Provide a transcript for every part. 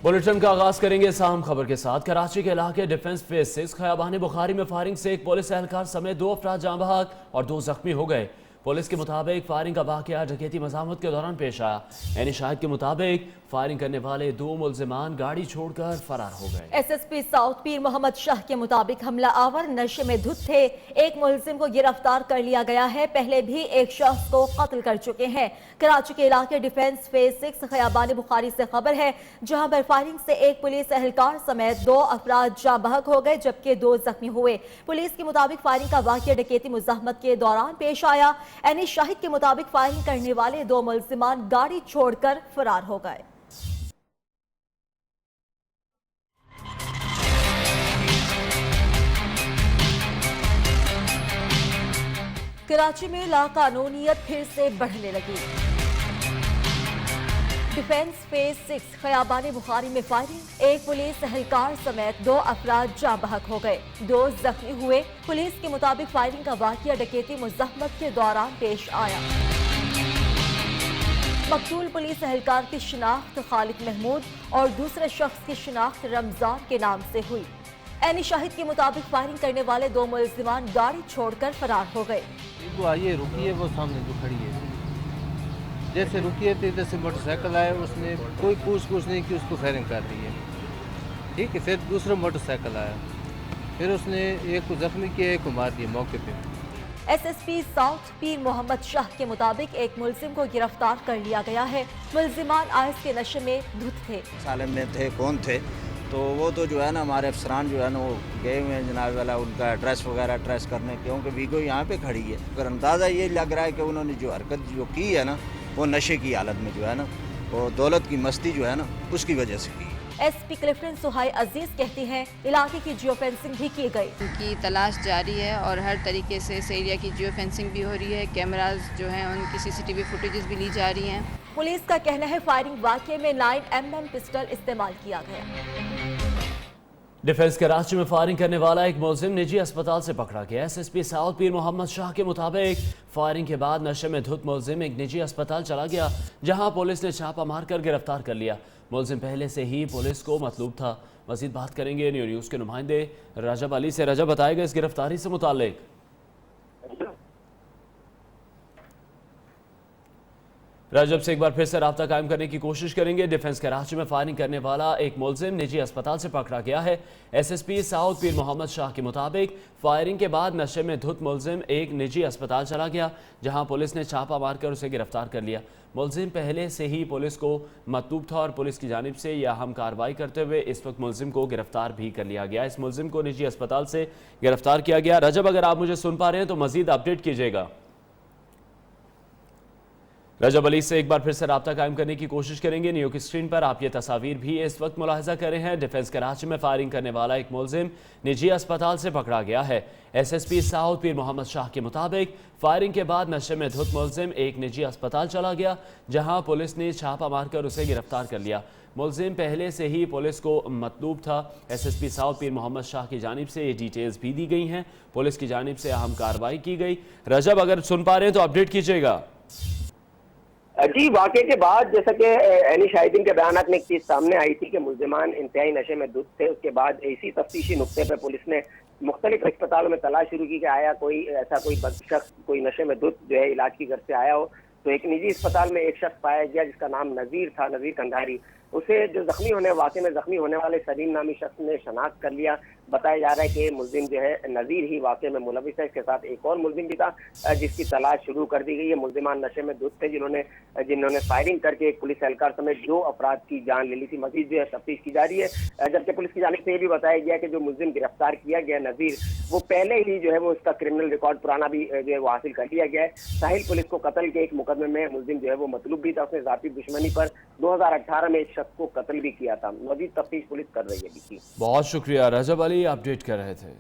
Bulletin का आगाज करेंगे अहम खबर के साथ। कराची के इलाके डिफेंस फेज 6 खयाबान बुखारी में फायरिंग से एक पुलिस एहलकार समेत 2 अफराद जाँ बहक और 2 जख्मी हो गए। पुलिस के मुताबिक फायरिंग का वाकया डकैती मज़ामत के दौरान पेश आया। यानी शाहिद के मुताबिक फायरिंग करने वाले 2 मुल्जिमान गाड़ी छोड़कर फरार हो गए। SSP साउथ पीर मोहम्मद शाह के मुताबिक हमला आवर नशे में धुत थे। एक मुल्जिम को गिरफ्तार कर लिया गया है। पहले भी एक शख्स को कत्ल कर चुके हैं। कराची के इलाके डिफेंस फेज 6 खयाबान बुखारी से खबर है, जहां पर फायरिंग से एक पुलिस एहलकार समेत 2 अफराद जाँ बहक हो गए, जबकि 2 जख्मी हुए। पुलिस के मुताबिक फायरिंग का वाकया डकैती मुज़ाहमत के दौरान पेश आया। एनी शाहिद के मुताबिक फायरिंग करने वाले 2 मुल्जिमान गाड़ी छोड़कर फरार हो गए। कराची में लाकानूनियत फिर से बढ़ने लगी। डिफेंस फेज 6 खयाबान बुखारी में फायरिंग, एक पुलिस एहलकार समेत 2 अफराद जाँ बहक हो गए, 2 जख्मी हुए। पुलिस के मुताबिक फायरिंग का वाकया डकैती मुज़ाहमत के दौरान पेश आया। मकतूल पुलिस एहलकार की शिनाख्त खालिद महमूद और दूसरे शख्स की शिनाख्त रमजान के नाम से हुई। एनी शाहिद के मुताबिक फायरिंग करने वाले 2 मुल्जिमान गाड़ी छोड़कर फरार हो गए। वो आइए रुकी है, वो सामने जो खड़ी है, जैसे रुकी है तो इधर से मोटरसाइकिल आया, उसने कोई पूछ नहीं कि उसको फायरिंग कर दी है। ठीक है, फिर दूसरा मोटरसाइकिल आया, फिर उसने एक को जख्मी किया, एक को मार दिया मौके पे। SSP साउथ पीर मोहम्मद शाह के मुताबिक एक मुल्जिम को गिरफ्तार कर लिया गया है। मुल्जिमान आइस के नशे में धुत थे। साले में थे कौन थे, तो वो तो जो है ना हमारे अफसरान जो है ना वो गए हुए हैं जनाब वाला उनका एड्रेस वगैरह ट्रेस करने, क्योंकि वीगो यहाँ पे खड़ी है। अगर अंदाज़ा ये लग रहा है कि उन्होंने जो हरकत जो की है ना वो नशे की हालत में जो है ना वो दौलत की मस्ती जो है ना उसकी वजह से की। SP क्लिफ्टन सुहाई अजीज कहती हैं इलाके की जियो फेंसिंग भी की गई। उनकी तलाश जारी है और हर तरीके से इस एरिया की जियो फेंसिंग भी हो रही है। कैमराज जो हैं उनकी CCTV फुटेजेस भी ली जा रही हैं। पुलिस का कहना है फायरिंग वाकये में 9mm पिस्टल इस्तेमाल किया गया। डिफेंस कराची में फायरिंग करने वाला एक मुल्जिम निजी अस्पताल से पकड़ा गया। SSP साउथ पीर मोहम्मद शाह के मुताबिक फायरिंग के बाद नशे में धुत मुल्जिम एक निजी अस्पताल चला गया, जहां पुलिस ने छापा मारकर गिरफ्तार कर लिया। मुल्जिम पहले से ही पुलिस को मतलूब था। मजीद बात करेंगे न्यूज़ के नुमाइंदे रजब अली से। रजब, बताएगा इस गिरफ्तारी से मुतालिक। रजब से एक बार फिर से राब्ता कायम करने की कोशिश करेंगे। डिफेंस कराची में फायरिंग करने वाला एक मुल्जिम निजी अस्पताल से पकड़ा गया है। SSP साउथ पीर मोहम्मद शाह के मुताबिक फायरिंग के बाद नशे में धुत मुल्जिम एक निजी अस्पताल चला गया, जहां पुलिस ने छापा मारकर उसे गिरफ्तार कर लिया। मुल्जिम पहले से ही पुलिस को मतलूब था और पुलिस की जानिब से यह अहम कार्रवाई करते हुए इस वक्त मुल्जिम को गिरफ्तार भी कर लिया गया। इस मुल्जिम को निजी अस्पताल से गिरफ्तार किया गया। रजब, अगर आप मुझे सुन पा रहे हैं तो मजीद अपडेट कीजिएगा। रजब अली से एक बार फिर से राब्ता कायम करने की कोशिश करेंगे। न्यूज़ की स्क्रीन पर आप ये तस्वीर भी इस वक्त मुलाहिजा कर रहे हैं। डिफेंस कराची में फायरिंग करने वाला एक मुल्जिम निजी अस्पताल से पकड़ा गया है। SSP साउथ पीर मोहम्मद शाह के मुताबिक फायरिंग के बाद नशे में धुत मुल्जिम एक निजी अस्पताल चला गया, जहां पुलिस ने छापा मारकर उसे गिरफ्तार कर लिया। मुल्जिम पहले से ही पुलिस को मतलूब था। SSP साउथ पीर मोहम्मद शाह की जानिब से ये डिटेल्स भी दी गई हैं। पुलिस की जानिब से अहम कार्रवाई की गई। रजब, अगर सुन पा रहे हैं तो अपडेट कीजिएगा। जी, वाक़े के बाद जैसा कि एनी शाहिदीन के बयानात में एक चीज़ सामने आई थी कि मुल्जिमान इंतहाई नशे में धुत थे। उसके बाद इसी तफ्तीशी नुक्ते पर पुलिस ने मुख्तलिफ अस्पतालों में तलाश शुरू की कि आया कोई ऐसा कोई शख्स कोई नशे में धुत जो है इलाज की गर्ज से आया हो। तो एक निजी अस्पताल में एक शख्स पाया गया जिसका नाम नज़ीर था, नज़ीर कंधारी। उसे जो जख्मी होने वाक़े में जख्मी होने वाले सलीम नामी शख्स ने शनाख्त कर लिया। बताया जा रहा है कि मुल्जिम जो है नज़ीर ही वाक़े में मुलविस है। इसके साथ एक और मुल्जिम भी था जिसकी तलाश शुरू कर दी गई है। मुल्जिमान नशे में धुत थे जिन्होंने फायरिंग करके एक पुलिस एहलकार समेत 2 अफराद की जान ले ली थी। मजीद जो है तफ्तीश की जा रही है, जबकि पुलिस की जानिब से ये भी बताया गया कि जो मुल्जिम गिरफ्तार किया गया नज़ीर, वो पहले ही जो है वो उसका क्रिमिनल रिकॉर्ड पुराना भी जो है वो हासिल कर लिया गया है। साहिल पुलिस को कत्ल के एक मुकदमे में मुल्जिम जो है वो मतलूब भी था। उसने ज़ाती दुश्मनी पर 2018 में एक शख्स को कत्ल भी किया था। मजीद तफ्तीश पुलिस कर रही है। बहुत शुक्रिया रजब अली, अपडेट कर रहे थे।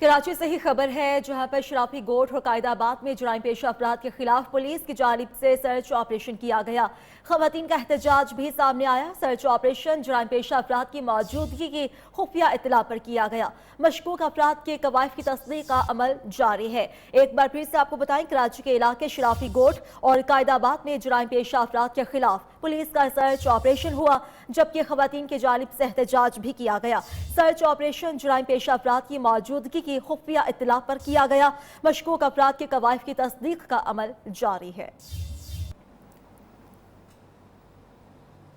कराची से ही खबर है, जहां पर शराफी गोट और कायदाबाद में जुराइम पेशा अफराद के खिलाफ पुलिस की जानिब से सर्च ऑपरेशन किया गया। खवातीन का एहतजाज भी सामने आया। सर्च ऑपरेशन जुराइम पेशा अफराद की मौजूदगी की खुफिया इत्तला पर किया गया। मशकूक अफराद के कवायफ की तस्दीक का अमल जारी है। एक बार फिर से आपको बताएं, कराची के इलाके शराफी गोट और कायदाबाद में जुराइम पेशा अफराद के खिलाफ पुलिस का सर्च ऑपरेशन हुआ, जबकि खवातीन की जानिब से एहतजाज भी किया गया। सर्च ऑपरेशन जुराइम पेशा अफराद की मौजूदगी की खुफिया इत्तला पर किया गया। मशकूक अफराद के कवायफ की तस्दीक का अमल जारी है।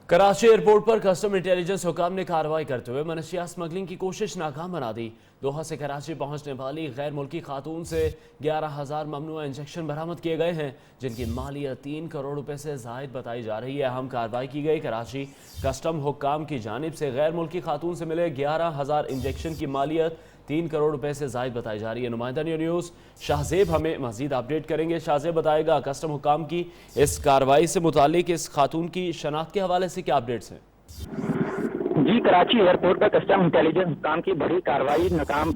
कराची एयरपोर्ट पर कस्टम इंटेलिजेंस हुकाम ने कार्रवाई करते हुए मनशियात स्मगलिंग की कोशिश नाकाम बना दी। दोहा से कराची पहुंचने वाली गैर मुल्की खातून से 11,000 ममनुआ इंजेक्शन बरामद किए गए हैं, जिनकी मालियत 3 करोड़ रुपए से जायद बताई जा रही है। अहम कार्रवाई की गई। कराची कस्टम हुक्काम की जानिब से गैर मुल्की खातून से मिले 11,000 इंजेक्शन की मालियत 3 करोड़ रुपए से जायद बताई जा रही है। नुमाइंदा न्यूज़ शाहजेब हमें मजीद अपडेट करेंगे। शाहजेब बताएगा, कस्टम हुक्काम की इस कार्रवाई से मुतालिक इस खातून की शनाख्त के हवाले से क्या अपडेट्स हैं? जी, कराची एयरपोर्ट पर कस्टम इंटेलिजेंस काम की बड़ी कार्रवाई नाकाम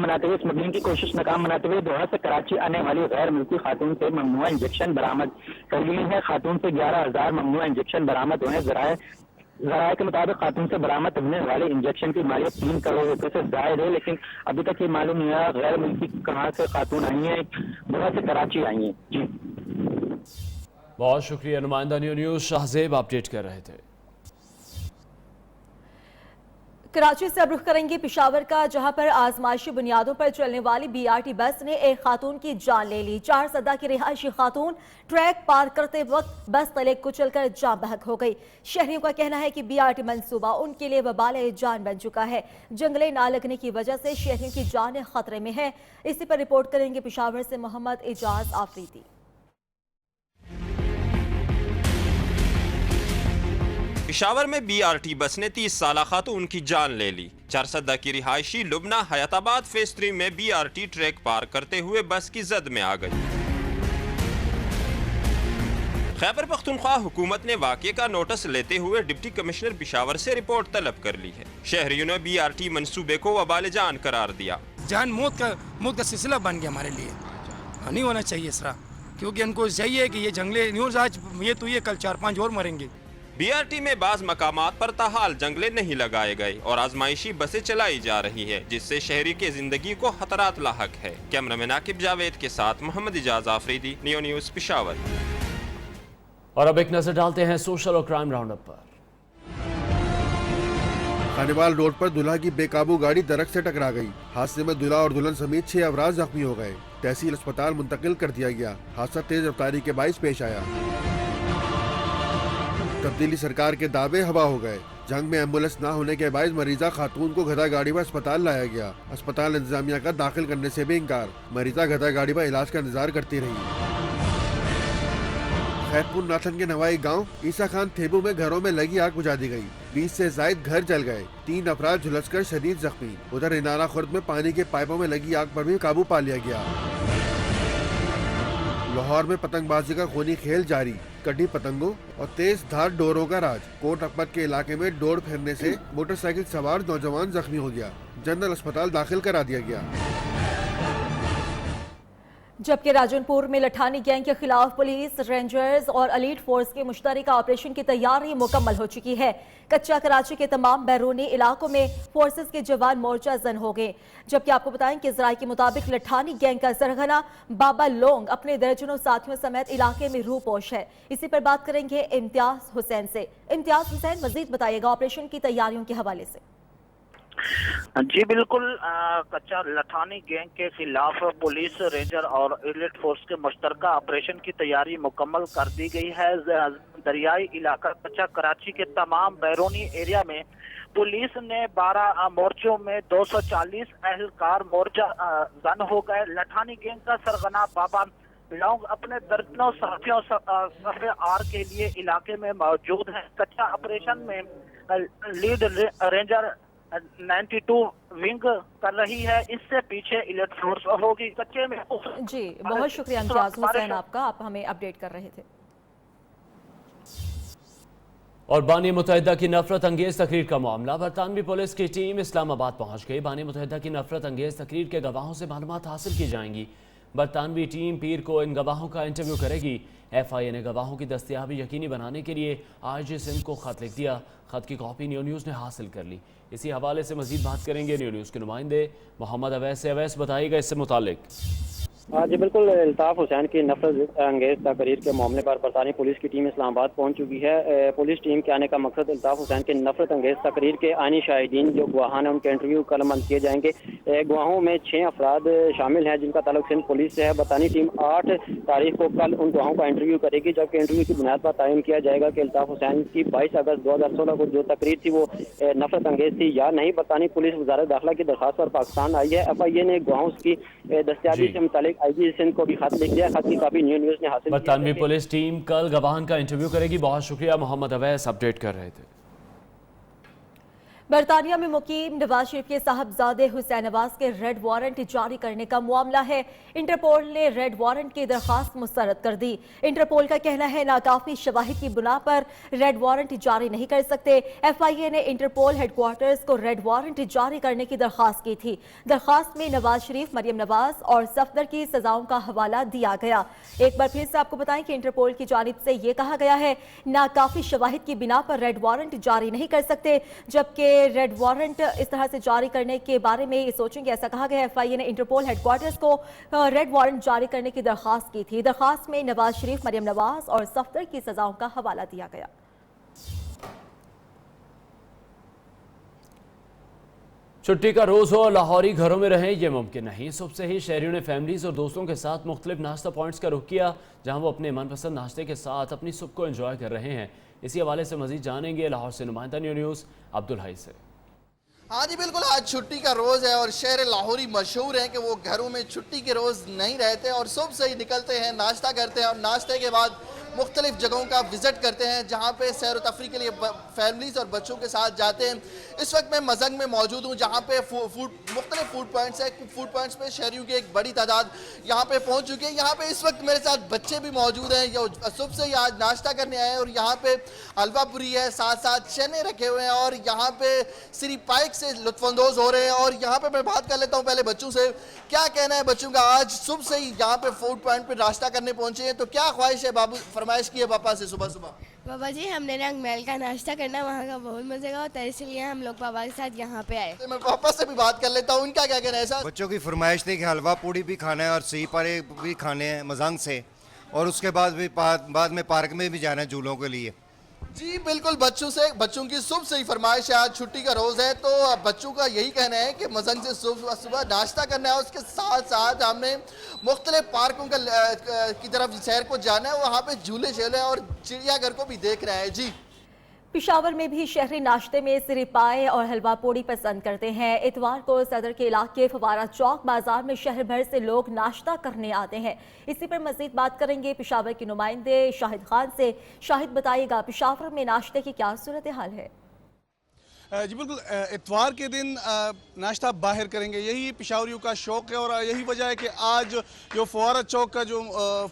बनाते हुए स्मगलिंग की कोशिश नाकाम बनाते हुए दोहा से कराची आने वाली गैर मुल्की खातून से ममनुआ इंजेक्शन बरामद कर ली है। खातून से 11,000 ममनुआ इंजेक्शन बरामद हुए। ज़राए के मुताबिक खातून से बरामद होने वाले इंजेक्शन की मालियत 3 करोड़ रुपए से जायद है, लेकिन अभी तक ये मालूम नहीं है गैर मुल्की कहाँ से खातून आई हैं, बहुत से कराची आई हैं। जी, बहुत शुक्रिया। नुमाइंदा न्यूज़ शाहजेब अपडेट कर रहे थे। कराची से अब रुख करेंगे पेशावर का, जहां पर आजमाइशी बुनियादों पर चलने वाली BRT बस ने एक खातून की जान ले ली। 4 सदा की रिहायशी खातून ट्रैक पार करते वक्त बस तले कुचलकर जान बहक हो गई। शहरियों का कहना है कि BRT मंसूबा उनके लिए वबाल जान बन चुका है। जंगले ना लगने की वजह से शहरियों की जान खतरे में है। इसी पर रिपोर्ट करेंगे पेशावर से मोहम्मद एजाज आफरीदी। पेशावर में BRT बस ने 30 साला खातून की जान ले ली। 4 सदा की रिहायशी लुबना हयाताबाद फेज 3 में BRT ट्रैक पार करते हुए बस की जद में आ गई। खैबर पख्तूनख्वा हुकूमत ने वाक़े का नोटिस लेते हुए डिप्टी कमिश्नर पेशावर से रिपोर्ट तलब कर ली है। शहरियों ने BRT मंसूबे को वबाल जान करार दिया। जान मौत का सिलसिला बन गया हमारे लिए। नहीं होना चाहिए इस तरह, क्योंकि उनको चाहिए कि ये जंगले न्यूज़ आज ये तो ये कल 4-5 और मरेंगे। BRT में बाज मकामात पर ताहाल जंगले नहीं लगाए गए और आजमाइशी बसें चलाई जा रही है, जिससे शहरी के जिंदगी को खतरात लाहक है। कैमरामैन आकिब जावेद के साथ मोहम्मद इजाज आफरीदी, नियो न्यूज़ पेशावर। और अब एक नजर डालते हैं सोशल और क्राइम राउंड अप पर। खानेवाल रोड पर दुल्हा की बेकाबू गाड़ी दरख्त से टकरा गई। हादसे में दुल्हा और दुल्हन समेत 6 अफराद जख्मी हो गए। तहसील अस्पताल मुंतकिल कर दिया गया। हादसा तेज रफ्तारी के बाइस पेश आया। तब्दीली सरकार के दावे हवा हो गए। जंग में एम्बुलेंस न होने के बायस मरीजा खातून को गधा गाड़ी पर अस्पताल लाया गया। अस्पताल इंतजामिया का दाखिल करने से भी इंकार। मरीजा गधा गाड़ी पर इलाज का इंतजार करती रही। खैरपुर नाथन के नवाई गांव ईसा खान थेबू में घरों में लगी आग बुझा दी गई। 20 से जायद घर जल गए। 3 अफराद झुलसकर शदीद जख्मी। उधर इनारा खुर्द में पानी के पाइपों में लगी आग पर भी काबू पा लिया गया। लाहौर में पतंगबाजी का खूनी खेल जारी। कटी पतंगों और तेज धार डोरों का राज। कोट अकबर के इलाके में डोर फेरने से मोटरसाइकिल सवार नौजवान जख्मी हो गया। जनरल अस्पताल दाखिल करा दिया गया। जबकि राजनपुर में लठानी गैंग के खिलाफ पुलिस, रेंजर्स और एलीट फोर्स के मुश्तरका ऑपरेशन की तैयारी मुकम्मल हो चुकी है। कच्चा कराची के तमाम बैरूनी इलाकों में फोर्सेस के जवान मोर्चा जन हो गए। जबकि आपको बताएं कि ज़राए के मुताबिक लठानी गैंग का सरगना बाबा लोंग अपने दर्जनों साथियों समेत इलाके में रूपोश है। इसी पर बात करेंगे इम्तियाज हुसैन से। इम्तियाज हुसैन, मजीद बताइएगा ऑपरेशन की तैयारियों के हवाले से। जी बिल्कुल, कच्चा लठानी गैंग के खिलाफ पुलिस, रेंजर और एलिट फोर्स के मुश्तरका ऑपरेशन की तैयारी मुकम्मल कर दी गई है। दरियाई इलाका कच्चा कराची के तमाम बैरूनी एरिया में पुलिस ने 12 मोर्चों में 240 अहलकार मोर्चा जन हो गए। लठानी गैंग का सरगना बाबा लोग अपने दर्जनों साथियों सफे आर के लिए इलाके में मौजूद हैं। कच्चा ऑपरेशन में लीड रेंजर 92 विंग कर रही है। इससे पीछे एलिट फोर्स होगी। कच्चे में जी बहुत शुक्रिया इम्तियाज हुसैन आपका, आप हमें अपडेट कर रहे थे। और बानी मुत्तहिदा की नफरत अंगेज तकरीर का मामला। बरतानवी पुलिस की टीम इस्लामाबाद पहुंच गई। बानी मुत्तहिदा की नफरत अंगेज तकरीर के गवाहों से मालूमात हासिल की जाएंगी। बरतानवी टीम पीर को इन गवाहों का इंटरव्यू करेगी। FIA ने गवाहों की दस्तयाबी यकीनी बनाने के लिए IG सिंध को खत लिख दिया। खत की कॉपी न्यू न्यूज़ ने हासिल कर ली। इसी हवाले से मजीद बात करेंगे न्यू न्यूज़ के नुमाइंदे मोहम्मद अवैस से। अवैस, बताइएगा इससे मुतालिक। जी बिल्कुल, अल्ताफ हुसैन की नफरत अंगेज तकरीर के मामले पर बरतानी पुलिस की टीम इस्लामाबाद पहुंच चुकी है। पुलिस टीम के आने का मकसद अल्ताफ हुसैन की नफरत अंगेज तकरीर के आनी शाहिदीन जो गवाहान हैं उनके इंटरव्यू कलमबंद किए जाएंगे। गवाहों में 6 अफराद शामिल हैं जिनका ताल्लुक सिंध पुलिस से है। बरतानी टीम 8 तारीख को कल उन गवाहों का इंटरव्यू करेगी, जबकि इंटरव्यू की बुनियाद पर तयन किया जाएगा कि अल्ताफ हुसैन की 22 अगस्त 2016 को जो तकरीर थी वो नफरत अंगेज थी या नहीं। बरतानी पुलिस वजारत दाखिला की दरखास्त पर पाकिस्तान आई है। FIA ने गवाहों की दस्तयाबी से मुतालिक IG सिंध को खत लिख दिया। खत की कॉपी न्यू न्यूज़ ने हासिल की। बरतानवी पुलिस टीम कल गवाहान का इंटरव्यू करेगी। बहुत शुक्रिया मोहम्मद अवैस, अपडेट कर रहे थे। बरतानिया में मुकीम नवाज शरीफ के साहबजादे हुसैन नवाज के रेड वारंट जारी करने का मामला है। इंटरपोल ने रेड वारंट की दरखास्त मुस्तरद कर दी। इंटरपोल का कहना है नाकाफी शवाहिद की बुना पर रेड वारंट जारी नहीं कर सकते। FIA ने इंटरपोल हेडक्वार्टर्स को रेड वारंट जारी करने की दरखास्त की थी। दरखास्त में नवाज शरीफ, मरियम नवाज और सफदर की सजाओं का हवाला दिया गया। एक बार फिर से आपको बताएं कि इंटरपोल की जानिब से ये कहा गया है नाकाफी शवाहिद की बिना पर रेड वारंट जारी नहीं कर सकते, जबकि रेड वारंट इस तरह से जारी करने के बारे में ये सोचेंगे, ऐसा कहा गया है। FIA ने इंटरपोल हेडक्वार्टर्स को रेड वारंट जारी करने की दरखास्त की थी। दरखास्त में नवाज शरीफ, मरियम नवाज और सफदर की सजाओं का हवाला दिया गया। छुट्टी का रोज हो और लाहौरी घरों में रहें, ये मुमकिन नहीं। सुबह से ही शहरियों ने फैमिलीज और दोस्तों के साथ मुख्तलिफ नाश्ता पॉइंट्स का रुख किया, जहां वो अपने मनपसंद नाश्ते के साथ अपनी सुबह को एंजॉय कर रहे हैं। इसी हवाले से मजीद जानेंगे लाहौर से नुमाइंदा न्यू न्यूज़ अब्दुल हाई से। हाँ जी बिल्कुल, आज छुट्टी का रोज़ है और शहर लाहौरी मशहूर है कि वो घरों में छुट्टी के रोज़ नहीं रहते और सुबह से ही निकलते हैं, नाश्ता करते हैं और नाश्ते के बाद मुख्तलिफ जगहों का विज़िट करते हैं जहाँ पे सैर व तफरी के लिए फैमिलीज़ और बच्चों के साथ जाते हैं। इस वक्त मैं मजंग में मौजूद हूँ जहाँ पे मुख्तलिफ फूड पॉइंट्स है। फूड पॉइंट्स पे शहरियों की एक बड़ी तादाद यहाँ पे पहुँच चुकी है। यहाँ पे इस वक्त मेरे साथ बच्चे भी मौजूद हैं जो सुबह से ही आज नाश्ता करने आए हैं और यहाँ पे हलवा पूरी है, साथ साथ चने रखे हुए हैं और यहाँ पे सिरी पाइक से लुत्फानंदोज़ हो रहे हैं। और यहाँ पे मैं बात कर लेता हूँ पहले बच्चों से, क्या कहना है बच्चों का। आज सुबह से ही यहाँ पे फूड पॉइंट पे नाश्ता करने पहुँचे हैं, तो क्या ख्वाहिश है बाबू, फरमाइश की है पापा से सुबह सुबह? पापा जी, हमने रंग महल का नाश्ता करना, वहाँ का बहुत मजे का होता है, इसलिए हम लोग पापा के साथ यहाँ पे आए। तो मैं पापा से भी बात कर लेता हूँ, उनका क्या कहना है? सर बच्चों की फरमाइश थी कि हलवा पूड़ी भी खाना है और सही पारे भी खाने हैं मजंग से, और उसके बाद में पार्क में भी जाना है झूलों के लिए। जी बिल्कुल, बच्चों की सुबह से ही फरमाइश है। आज छुट्टी का रोज़ है तो बच्चों का यही कहना है कि मजंग से सुबह नाश्ता करना है, उसके साथ साथ हमने मुख्तलिफ पार्कों की तरफ शहर को जाना है, वहाँ पे झूले झूले और चिड़ियाघर को भी देख रहे हैं। जी पिशावर में भी शहरी नाश्ते में सिरी पाए और हलवा पूड़ी पसंद करते हैं। इतवार को सदर के इलाके फवारा चौक बाजार में शहर भर से लोग नाश्ता करने आते हैं। इसी पर मजीद बात करेंगे पिशावर के नुमाइंदे शाहिद खान से। शाहिद, बताइएगा पिशावर में नाश्ते की क्या सूरत हाल है? जी बिल्कुल, इतवार के दिन नाश्ता बाहर करेंगे, यही पिशावरियों का शौक़ है और यही वजह है कि आज जो फवारा चौक का जो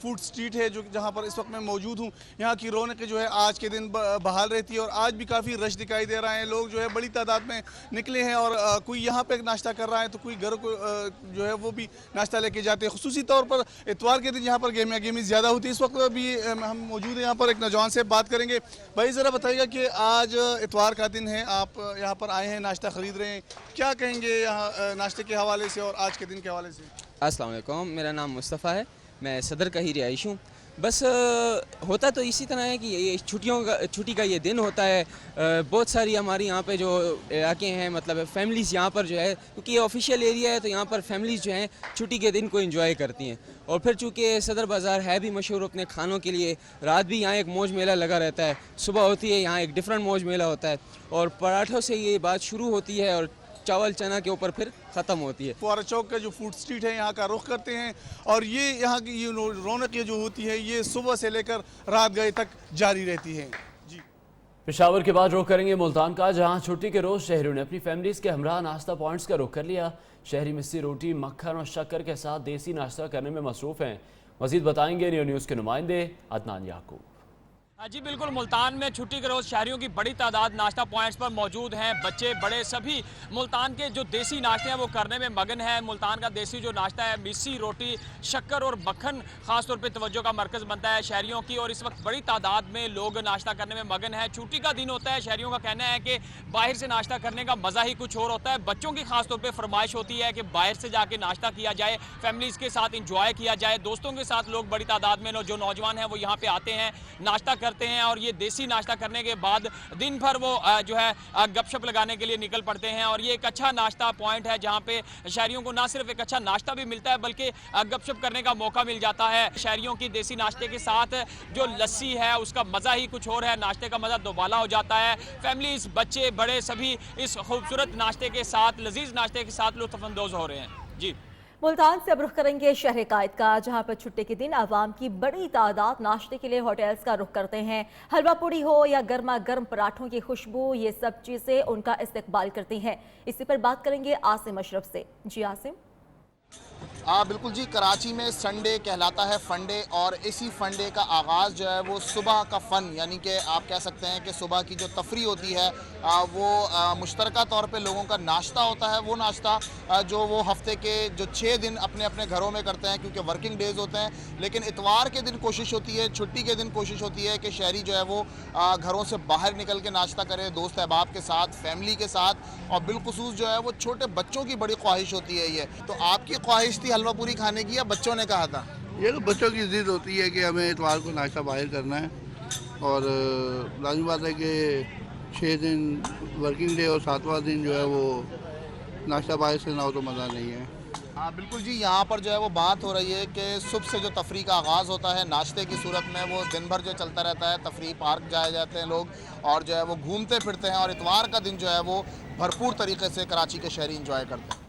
फूड स्ट्रीट है, जो जहाँ पर इस वक्त मैं मौजूद हूँ, यहाँ की रौनक जो है आज के दिन बहाल रहती है और आज भी काफ़ी रश दिखाई दे रहा है। लोग जो है बड़ी तादाद में निकले हैं और कोई यहाँ पे नाश्ता कर रहा है तो कोई घर को जो है वो भी नाश्ता लेके जाते हैं। खुसूसी तौर पर इतवार के दिन यहाँ पर गेमी ज़्यादा होती है। इस वक्त भी हम मौजूद हैं यहाँ पर, एक नौजवान से बात करेंगे। भाई ज़रा बताइएगा कि आज इतवार का दिन है, आप यहाँ पर आए हैं, नाश्ता ख़रीद रहे हैं, क्या कहेंगे यहाँ नाश्ते के हवाले से और आज के दिन के हवाले से? अस्सलाम वालेकुम, मेरा नाम मुस्तफ़ा है, मैं सदर का ही रिहायशी हूँ। बस होता तो इसी तरह है कि ये छुट्टी का ये दिन होता है। बहुत सारी हमारी यहाँ पे जो इलाके हैं, मतलब फैमिलीज़ यहाँ पर जो है, क्योंकि ये ऑफिशियल एरिया है तो यहाँ पर फैमिलीज़ जो हैं छुट्टी के दिन को एंजॉय करती हैं। और फिर चूँकि सदर बाज़ार है भी मशहूर अपने खानों के लिए, रात भी यहाँ एक मौज मेला लगा रहता है, सुबह होती है यहाँ एक डिफरेंट मौज मेला होता है और पराठों से ये बात शुरू होती है और चावल चना के ऊपर फिर ख़त्म होती है। फवारा चौक का जो फूड स्ट्रीट है यहाँ का रुख करते हैं और ये यहाँ की ये रौनक जो होती है ये सुबह से लेकर रात गए तक जारी रहती है। जी पेशावर के बाद रुख करेंगे मुल्तान का, जहाँ छुट्टी के रोज़ शहरियों ने अपनी फैमिलीज़ के हमरा नाश्ता पॉइंट्स का रुख कर लिया। शहरी मिस्सी रोटी, मक्खन और शक्कर के साथ देसी नाश्ता करने में मसरूफ़ हैं। मज़ीद बताएंगे न्यू न्यूज़ के नुमाइंदे अदनान याकूब। जी बिल्कुल, मुल्तान में छुट्टी के रोज़ शहरियों की बड़ी तादाद नाश्ता पॉइंट्स पर मौजूद हैं। बच्चे बड़े सभी मुल्तान के जो देसी नाश्ते हैं वो करने में मगन है। मुल्तान का देसी जो नाश्ता है, मिस्सी, रोटी, शक्कर और मक्खन ख़ास तौर पे तवज्जो का मरकज़ बनता है शहरियों की, और इस वक्त बड़ी तादाद में लोग नाश्ता करने में मगन है। छुट्टी का दिन होता है, शहरियों का कहना है कि बाहर से नाश्ता करने का मज़ा ही कुछ और होता है। बच्चों की ख़ास तौर पर फरमाइश होती है कि बाहर से जाके नाश्ता किया जाए, फैमिलीज़ के साथ इंजॉय किया जाए। दोस्तों के साथ लोग बड़ी तादाद में जो नौजवान हैं वो यहाँ पर आते हैं, नाश्ता करते हैं, और ये देसी नाश्ता करने के बाद दिन भर वो जो है गपशप लगाने के लिए निकल पड़ते हैं। और ये एक अच्छा नाश्ता पॉइंट है जहाँ पे शहरियों को ना सिर्फ एक अच्छा नाश्ता भी मिलता है बल्कि गपशप करने का मौका मिल जाता है। शहरियों की देसी नाश्ते के साथ जो लस्सी है उसका मज़ा ही कुछ और है, नाश्ते का मज़ा दोबाला हो जाता है। फैमिलीज, बच्चे, बड़े सभी इस खूबसूरत नाश्ते के साथ, लजीज नाश्ते के साथ लुत्फ़अंदोज़ हो रहे हैं। जी, मुल्तान से अब रुख करेंगे शहर कायद का, जहां पर छुट्टी के दिन आवाम की बड़ी तादाद नाश्ते के लिए होटल्स का रुख करते हैं। हलवा पूड़ी हो या गर्मा गर्म पराठों की खुशबू, ये सब चीज़ें उनका इस्तकबाल करती हैं। इसी पर बात करेंगे आसिम अशरफ से। जी आसिम। बिल्कुल जी, कराची में संडे कहलाता है फंडे, और इसी फंडे का आगाज़ जो है वो सुबह का फ़न, यानी कि आप कह सकते हैं कि सुबह की जो तफरी होती है वो मुश्तरका तौर पे लोगों का नाश्ता होता है। वो नाश्ता जो वो हफ्ते के जो 6 दिन अपने अपने घरों में करते हैं क्योंकि वर्किंग डेज़ होते हैं, लेकिन इतवार के दिन कोशिश होती है, छुट्टी के दिन कोशिश होती है कि शहरी जो है वो घरों से बाहर निकल के नाश्ता करे, दोस्त अहबाब के साथ, फैमिली के साथ, और बिलखुसूस जो है वो छोटे बच्चों की बड़ी ख्वाहिश होती है। ये तो आपकी ख्वाहिश थी हलवा पूरी खाने की या बच्चों ने कहा था? ये तो बच्चों की ज़िद होती है कि हमें इतवार को नाश्ता बाहर करना है, और लाज़मी बात है कि 6 दिन वर्किंग डे और 7वां दिन जो है वो नाश्ता बाहर से ना हो तो मज़ा नहीं है। हाँ बिल्कुल जी, यहाँ पर जो है वो बात हो रही है कि सुबह से जो तफरी का आगाज़ होता है नाश्ते की सूरत में, वो दिन भर जो चलता रहता है। तफरी पार्क जाए जाते हैं लोग और जो है वो घूमते फिरते हैं, और इतवार का दिन जो है वो भरपूर तरीके से कराची के शहरी इंजॉय करते हैं।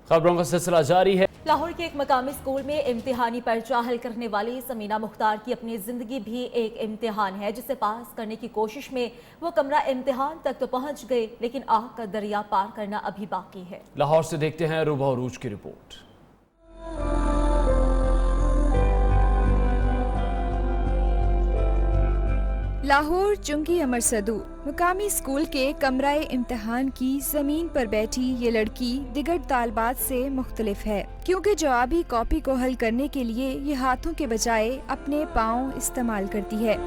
खबरों का सिलसिला जारी है। लाहौर के एक मकामी स्कूल में इम्तिहानी पर्चा हल करने वाली समीना मुख्तार की अपनी जिंदगी भी एक इम्तिहान है, जिसे पास करने की कोशिश में वो कमरा इम्तिहान तक तो पहुंच गए, लेकिन आग का दरिया पार करना अभी बाकी है। लाहौर से देखते हैं रुबा अरूज की रिपोर्ट। लाहौर चुंगी अमर सदू मुकामी स्कूल के कमराए इम्तिहान की जमीन पर बैठी ये लड़की दिगर तालबात से मुख्तलिफ है, क्योंकि जवाबी कॉपी को हल करने के लिए ये हाथों के बजाय अपने पाँव इस्तेमाल करती है।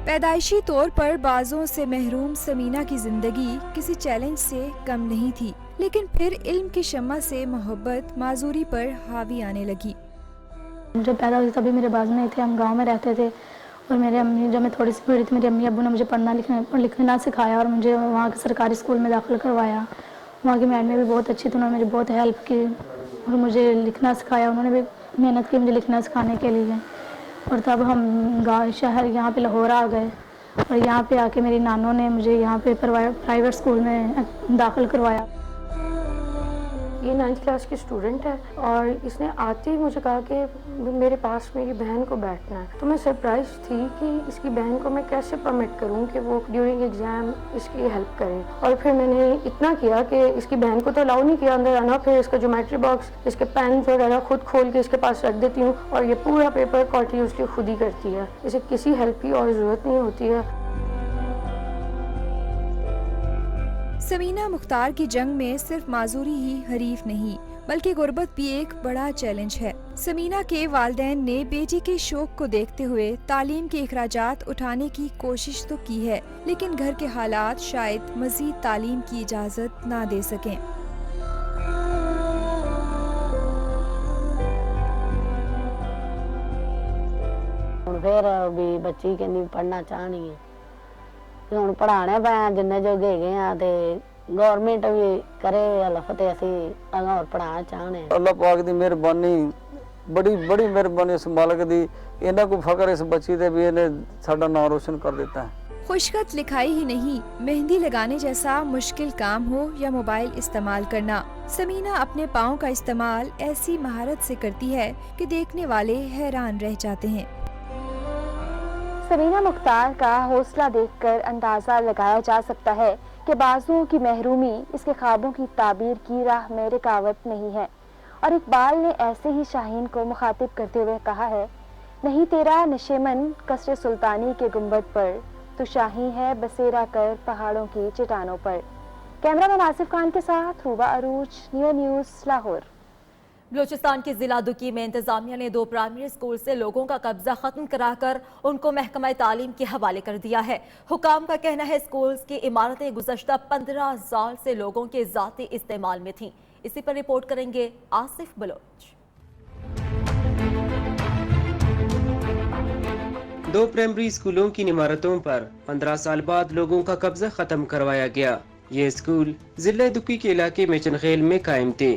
पैदाइशी तौर पर बाजों से महरूम समीना की जिंदगी किसी चैलेंज से कम नहीं थी, लेकिन फिर इल्म की शम्मा से मोहब्बत माजूरी पर हावी आने लगी। मुझे पैदा हुई तभी मेरे बाजू नहीं थे, हम गांव में रहते थे, और मेरे अम्मी, जब मैं थोड़ी सी बड़ी थी, मेरे अम्मी अब्बू ने मुझे पढ़ना लिखना सिखाया और मुझे वहाँ के सरकारी स्कूल में दाखिल करवाया। वहाँ की मैडमें भी बहुत अच्छी थी, उन्होंने मुझे बहुत हेल्प की और मुझे लिखना सिखाया। उन्होंने भी मेहनत की मुझे लिखना सिखाने के लिए। और तब हम गाँव शहर यहाँ पे लाहौर आ गए, और यहाँ पे आके मेरी नानों ने मुझे यहाँ पे प्राइवेट स्कूल में दाखिल करवाया। ये 9th क्लास की स्टूडेंट है, और इसने आते ही मुझे कहा कि मेरे पास मेरी बहन को बैठना है। तो मैं सरप्राइज थी कि इसकी बहन को मैं कैसे परमिट करूं कि वो ड्यूरिंग एग्ज़ाम इसकी हेल्प करे। और फिर मैंने इतना किया कि इसकी बहन को तो अलाउ नहीं किया अंदर आना, फिर इसका ज्योमेट्री बॉक्स, इसके पेन वगैरह खुद खोल के इसके पास रख देती हूँ, और ये पूरा पेपर कॉन्टिन्यूसली खुद ही करती है। इसे किसी हेल्प की और ज़रूरत नहीं होती है। समीना मुख्तार की जंग में सिर्फ माजूरी ही हरीफ नहीं, बल्कि गुर्बत भी एक बड़ा चैलेंज है। समीना के वालिदैन ने बेटी के शौक को देखते हुए तालीम के अखराजात उठाने की कोशिश तो की है, लेकिन घर के हालात शायद मजीद तालीम की इजाज़त ना दे सकें। फिर भी बच्ची कहनी पढ़ना चाहनी है, ਹੁਣ ਪੜਾਣੇ ਪਏ ਜਿੰਨੇ ਜੋਗੇ ਹੈਗੇ ਆ, ਤੇ ਗਵਰਨਮੈਂਟ ਵੀ ਕਰੇ ਹਲਫ ਤੇ ਅਸੀਂ ਅਗਾਂ ਹੋਰ ਪੜਾਣਾ ਚਾਹਣੇ। ਅੱਲਾਹ ਪਾਕ ਦੀ ਮਿਹਰਬਾਨੀ, ਬੜੀ ਮਿਹਰਬਾਨੀ ਇਸ ਮਾਲਕ ਦੀ, ਇਹਨਾਂ ਕੋ ਫਕਰ ਇਸ ਬੱਚੀ ਤੇ ਵੀ ਇਹਨੇ ਸਾਡਾ ਨਾਮ रोशन कर देता है। खुशखत लिखाई ही नहीं, मेहंदी लगाने जैसा मुश्किल काम हो या मोबाइल इस्तेमाल करना, समीना अपने पाँव का इस्तेमाल ऐसी महारत से करती है कि देखने वाले हैरान रह जाते हैं। समीना मुख्तार का हौसला देखकर अंदाज़ा लगाया जा सकता है कि बाजुओं की महरूमी इसके ख्वाबों की ताबीर की राह में रुकावट नहीं है। और इकबाल ने ऐसे ही शाहीन को मुखातिब करते हुए कहा है, नहीं तेरा नशेमन कसरे सुल्तानी के गुंबद पर, तो शाही है बसेरा कर पहाड़ों की चट्टानों पर। कैमरामैन आसिफ खान के साथ रूबा अरूज, नियो न्यूज़, लाहौर। बलूचिस्तान के जिला दुकी में इंतजामिया ने 2 प्राइमरी स्कूल से लोगों का कब्जा खत्म कराकर उनको महकमा तालीम के हवाले कर दिया है। हुकाम का कहना है स्कूल्स की इमारतें गुज़श्ता 15 साल से लोगों के ज़ाती इस्तेमाल में थीं। इसी पर रिपोर्ट करेंगे आसिफ बलोच। 2 प्राइमरी स्कूलों की इमारतों पर 15 साल बाद लोगों का कब्जा खत्म करवाया गया। ये स्कूल जिला दुकी के इलाके में चनखेल में कायम थे।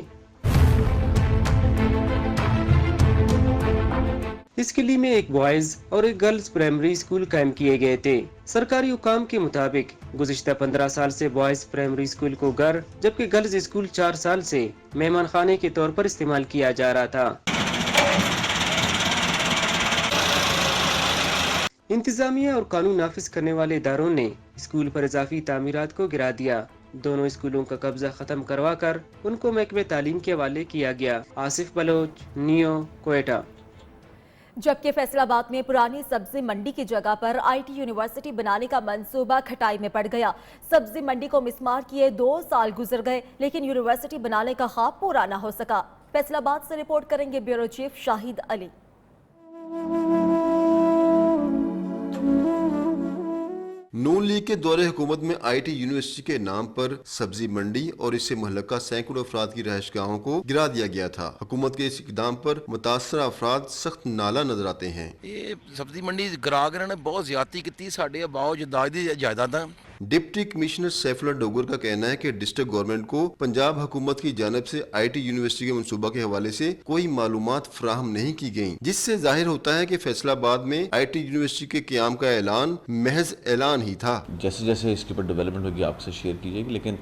इस किले में एक बॉयज और एक गर्ल्स प्राइमरी स्कूल कायम किए गए थे। सरकारी हुकाम के मुताबिक गुज़िश्ता 15 साल से बॉयज प्राइमरी स्कूल को घर जबकि गर्ल्स स्कूल 4 साल से मेहमान खाने के तौर पर इस्तेमाल किया जा रहा था। इंतजामिया और कानून नाफिज करने वाले इदारों ने स्कूल पर इजाफी तामीरात को गिरा दिया। दोनों स्कूलों का कब्जा खत्म करवा कर उनको महकमे तालीम के हवाले किया गया। आसिफ बलोच, नियो, क्वेटा। जबकि फैसलाबाद में पुरानी सब्जी मंडी की जगह पर IT यूनिवर्सिटी बनाने का मंसूबा खटाई में पड़ गया। सब्जी मंडी को मिसमार किए 2 साल गुजर गए, लेकिन यूनिवर्सिटी बनाने का ख्वाब पूरा न हो सका। फैसलाबाद से रिपोर्ट करेंगे ब्यूरो चीफ शाहिद अली। नून लीग के दौरे हुकूमत में IT यूनिवर्सिटी के नाम पर सब्जी मंडी और इससे मुहल्लका सैकड़ों अफराद की रहायशगाहों को गिरा दिया गया था। हुकूमत के इस इकदाम पर मुतासरा अफराद सख्त नाला नजर आते हैं। ये सब्जी मंडी गिरा के बहुत ज्यादती की साढ़े अबाओ जायदादां। डिप्टी कमिश्नर सैफुल्लाह डोगर का कहना है कि डिस्ट्रिक्ट गवर्नमेंट को पंजाब हुकूमत की जानिब से IT यूनिवर्सिटी के मनसूबा के हवाले से कोई मालूमात फराहम नहीं की गयी, जिससे जाहिर होता है कि फैसलाबाद में IT यूनिवर्सिटी के क़याम का ऐलान महज ऐलान ही था। जैसे जैसे इसके ऊपर डेवलपमेंट होगी आपसे शेयर की जाएगी, लेकिन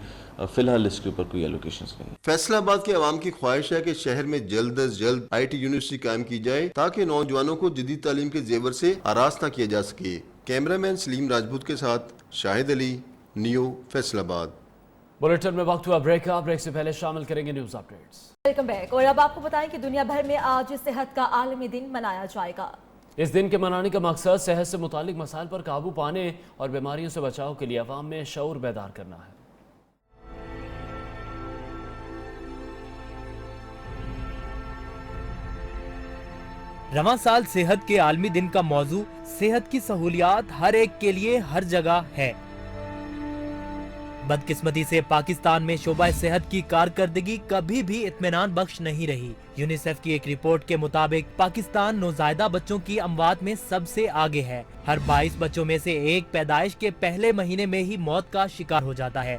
फिलहाल इसके ऊपर कोई एलोकेशंस नहीं। फैसलाबाद के अवाम की ख्वाहिश है कि शहर में जल्द अज जल्द IT यूनिवर्सिटी कायम की जाए ताकि नौजवानों को जदीद तालीम के जेवर से आरास्ता किया जा सके। कैमरामैन सलीम राजपूत के साथ शाहिद अली, नियो, फैसलाबाद। बुलेटिन में वक्त हुआ ब्रेक का। ब्रेक से पहले शामिल करेंगे न्यूज अपडेट्स। Welcome back. और अब आपको बताएं कि दुनिया भर में आज सेहत का आलमी दिन मनाया जाएगा। इस दिन के मनाने का मकसद सेहत से मुतालिक मसाइल पर काबू पाने और बीमारियों से बचाव के लिए अवाम में शऊर बेदार करना है। रवां साल सेहत के आलमी दिन का मौजू सेहत की सहूलियात हर एक के लिए हर जगह है। बदकिस्मती से पाकिस्तान में शोबा सेहत की कारकर्दगी कभी भी इत्मीनान बख्श नहीं रही। यूनिसेफ की एक रिपोर्ट के मुताबिक पाकिस्तान नौजायदा बच्चों की अमवात में सबसे आगे है। हर 22 बच्चों में से एक पैदाइश के पहले महीने में ही मौत का शिकार हो जाता है।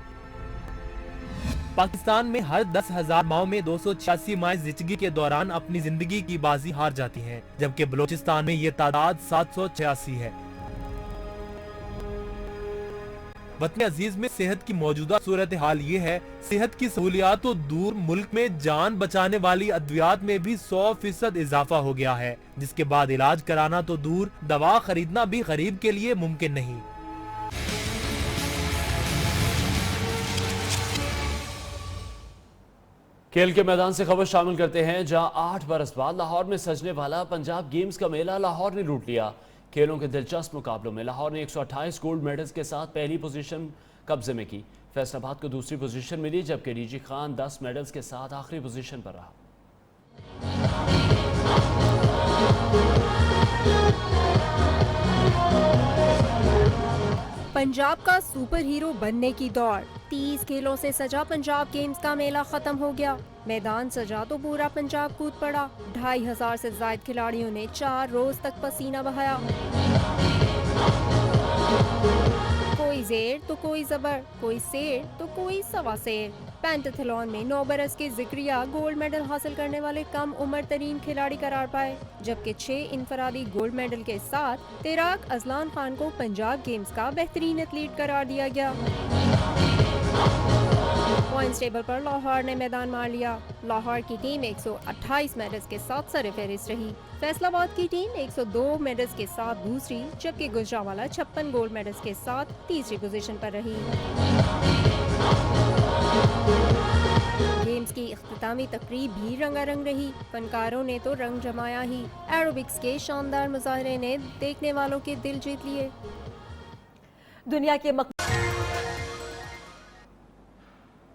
पाकिस्तान में हर 10,000 माओं में 286 माएं जिंदगी के दौरान अपनी जिंदगी की बाजी हार जाती हैं, जबकि बलूचिस्तान में ये तादाद 786 है। वतन अजीज में सेहत की मौजूदा सूरत हाल ये है, सेहत की सहूलियात तो दूर, मुल्क में जान बचाने वाली अद्वियात में भी 100% इजाफा हो गया है, जिसके बाद इलाज कराना तो दूर, दवा खरीदना भी गरीब के लिए मुमकिन नहीं। खेल के मैदान से खबर शामिल करते हैं, जहां 8 बरस बाद लाहौर में सजने वाला पंजाब गेम्स का मेला लाहौर ने लूट लिया। खेलों के दिलचस्प मुकाबलों में लाहौर ने 128 गोल्ड मेडल्स के साथ पहली पोजीशन कब्जे में की। फैसलाबाद को दूसरी पोजीशन मिली, जबकि डीजी खान 10 मेडल्स के साथ आखिरी पोजीशन पर रहा। पंजाब का सुपर हीरो बनने की दौड़। 30 खेलों से सजा पंजाब गेम्स का मेला खत्म हो गया। मैदान सजा तो पूरा पंजाब कूद पड़ा। 2500 से ज्यादा खिलाड़ियों ने 4 रोज तक पसीना बहाया। कोई जेर तो कोई जबर, कोई शेर तो कोई सवा शेर। पेंटाथलॉन में 9 बरस के जिक्रिया गोल्ड मेडल हासिल करने वाले कम उम्र तरीन खिलाड़ी करार पाए, जबकि 6 इनफरादी गोल्ड मेडल के साथ तैराक अजलान खान को पंजाब गेम्स का बेहतरीन एथलीट करार दिया गया। पॉइंट्स टेबल पर लाहौर ने मैदान मार लिया। लाहौर की टीम 128 मेडल्स के साथ सरफहरिस्त रही। फैसलाबाद की टीम 102 मेडल्स के साथ दूसरी, जबकि गुजरांवाला 56 गोल्ड मेडल्स के साथ तीसरी पोजीशन पर रही। गेम्स की इख्तितामी तकरीब भी रंगारंग रही। फनकारों ने तो रंग जमाया ही। एरोबिक्स के शानदार मुजाहरे ने देखने वालों के दिल जीत लिए। दुनिया के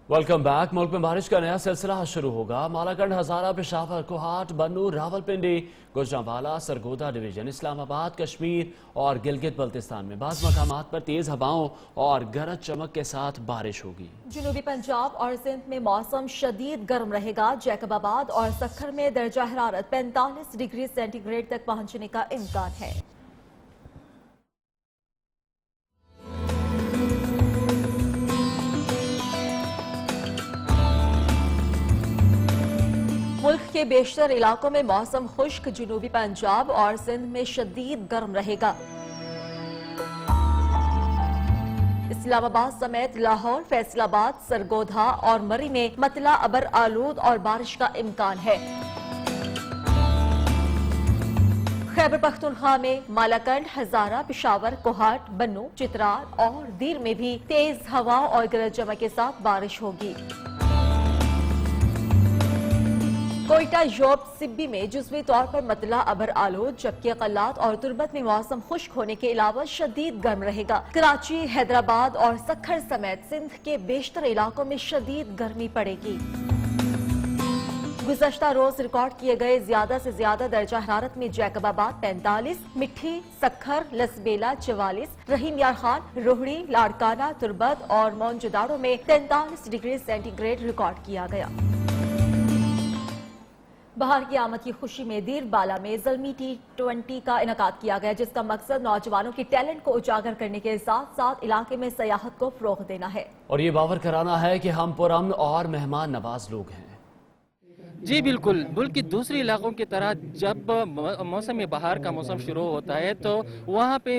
वेलकम बैक। मुल्क में बारिश का नया सिलसिला शुरू होगा। मालाकंड, हजारा, पेशावर, कोहाट, बन्नू, रावलपिंडी, गुजरांवाला, सरगोदा डिवीजन, इस्लामाबाद, कश्मीर और गिलगित बल्तिस्तान में बाज़ मकामात पर तेज हवाओं और गरज चमक के साथ बारिश होगी। जनूबी पंजाब और सिंध में मौसम शदीद गर्म रहेगा। जैकबाबाद और सक्खर में दर्जा हरारत 45 डिग्री सेंटीग्रेड तक पहुंचने का इम्कान है। मुल्क के बेशतर इलाकों में मौसम खुश्क। जनूबी पंजाब और सिंध में शदीद गर्म रहेगा। इस्लामाबाद समेत लाहौर, फैसलाबाद, सरगोधा और मरी में मतला अबर आलूद और बारिश का इम्कान है। खैबर पख्तूनख्वा में मालाकंड, हजारा, पेशावर, कोहाट, बन्नू, चित्राल और दीर में भी तेज हवाओं और गरज चमक के साथ बारिश होगी। कोयटा, योब, सिब्बी में जुज़वी तौर पर मतला अबर आलूद, जबकि कल्लात और तुर्बत में मौसम खुश्क होने के अलावा शदीद गर्म रहेगा। कराची, हैदराबाद और सक्खर समेत सिंध के बेशतर इलाकों में शदीद गर्मी पड़ेगी। गुज़श्ता रोज रिकॉर्ड किए गए ज्यादा से ज्यादा दर्जा हरारत में जैकबाबाद 45, मिट्टी, सक्खर, लसबेला 44, रहीम यार खान, रोहड़ी, लाड़काना, तुर्बत और मोनजोदाड़ो में 43 डिग्री सेंटीग्रेड रिकॉर्ड किया गया। बहार की आमद की खुशी में दीर बाला में ज़ल्मी T20 का इनेकाद किया गया, जिसका मकसद नौजवानों के टैलेंट को उजागर करने के साथ साथ इलाके में सयाहत को फरोग देना है और ये बावर कराना है कि हम पुरअमन और मेहमान नवाज लोग हैं। जी बिल्कुल, मुल्क की दूसरी इलाकों की तरह जब मौसम बहार का मौसम शुरू होता है तो वहाँ पे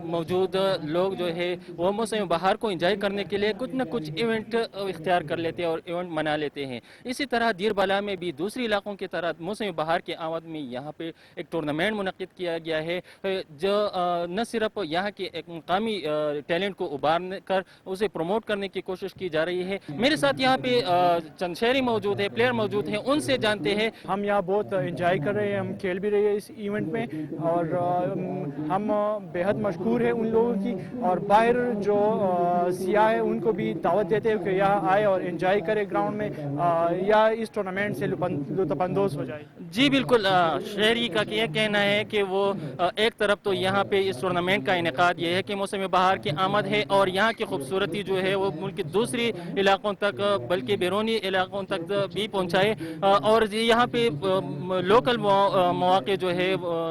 मौजूद लोग जो है वो मौसम बहार को एंजॉय करने के लिए कुछ न कुछ इवेंट इख्तियार कर लेते हैं और इवेंट मना लेते हैं। इसी तरह दीर बाला में भी दूसरी इलाकों की तरह मौसम बहार की आमद में यहाँ पे एक टूर्नामेंट मुनक्किद किया गया है, जो न सिर्फ यहाँ के एक मुकामी टैलेंट को उभार कर उसे प्रमोट करने की कोशिश की जा रही है। मेरे साथ यहाँ पे चंद शहरी मौजूद है, प्लेयर मौजूद हैं, उनसे जानते हैं। हम यहाँ बहुत एंजॉय कर रहे हैं, हम खेल भी रहे हैं इस इवेंट में और हम बेहद मशहूर हैं उन लोगों की और बाहर जो सियाह है उनको भी दावत देते हैं कि यहाँ आए और एंजॉय करें ग्राउंड में या इस टूर्नामेंट से लुत्फानंदोज हो जाए। जी बिल्कुल, शहरी का यह कहना है कि वो एक तरफ तो यहाँ पे इस टूर्नामेंट का इनेकाद ये है कि मौसम बहार की आमद है और यहाँ की खूबसूरती जो है वो मुल्क की दूसरी इलाकों तक बल्कि बैरूनी इलाकों तक भी पहुँचाए और यहाँ पे लोकल मौके जो है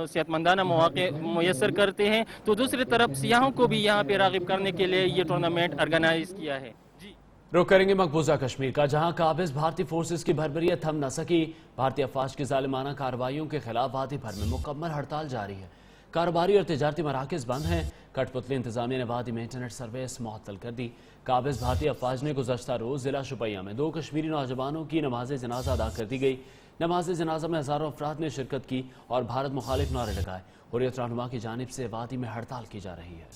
सेहतमंदाना मौके मुयसर करते हैं, तो दूसरी तरफ सियाहों को भी यहाँ पे राग़िब करने के लिए ये टूर्नामेंट ऑर्गेनाइज किया है। रुख करेंगे मकबूजा कश्मीर का, जहां काबिज भारतीय फोर्सेस की भरभरियत थम न सकी। भारतीय अफवाज की जालिमाना कार्रवाइयों के खिलाफ वादी भर में मुकम्मल हड़ताल जारी है। कारोबारी और तिजारती मराकज़ बंद हैं। कठपुतली इंतजामिया ने वादी में इंटरनेट सर्विस मुअत्तल कर दी। काबिज भारतीय अफवाज ने गुज़श्ता रोज़ जिला शुपैया में 2 कश्मीरी नौजवानों की नमाज जनाजा अदा कर दी गई। नमाज जनाजा में हज़ारों अफराद ने शिरकत की और भारत मुखालिफ नारे लगाए। हुर्रियत रहनुमा की जानिब से वादी में हड़ताल की जा रही है।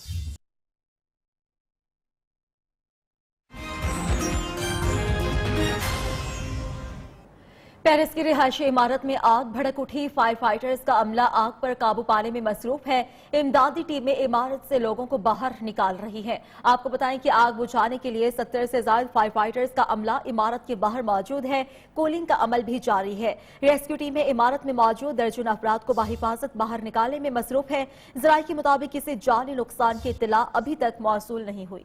पेरिस की रिहायशी इमारत में आग भड़क उठी। फायर फाइटर्स का अमला आग पर काबू पाने में मसरूफ है। इमदादी टीमें इमारत से लोगों को बाहर निकाल रही हैं। आपको बताएं कि आग बुझाने के लिए 70 से ज्यादा फायर फाइटर्स का अमला इमारत के बाहर मौजूद है। कूलिंग का अमल भी जारी है। रेस्क्यू टीमें इमारत में मौजूद दर्जन अफराद को बाहिफाजत बाहर निकालने में मसरूफ है। ज़राए के मुताबिक किसी जानी नुकसान की इत्तला अभी तक मौसूल नहीं हुई।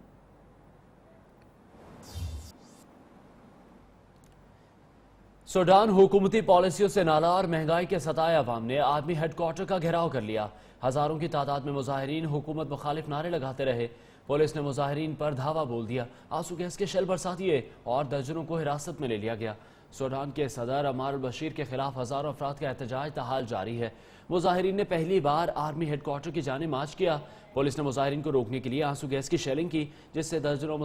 सूडान हुकूमती पॉलिसियों से नाला और महंगाई के सताए अवाम ने आर्मी हेडक्वार्टर का घेराव कर लिया। हजारों की तादाद में मुजाहिरीन हुकूमत मुखालिफ नारे लगाते रहे। पुलिस ने मुजाहिरीन पर धावा बोल दिया। आंसू गैस के शेल बरसा दिए और दर्जनों को हिरासत में ले लिया गया। सूडान के सदर अमार अल बशीर के खिलाफ हजारों अफराद का एहतजाज ताहाल जारी है। मुजाहिरीन ने पहली बार आर्मी हेडक्वार्टर की जानिब मार्च किया। पुलिस ने मुजाहिरीन को रोकने के लिए आंसू गैस की शेलिंग की, जिससे दर्जनों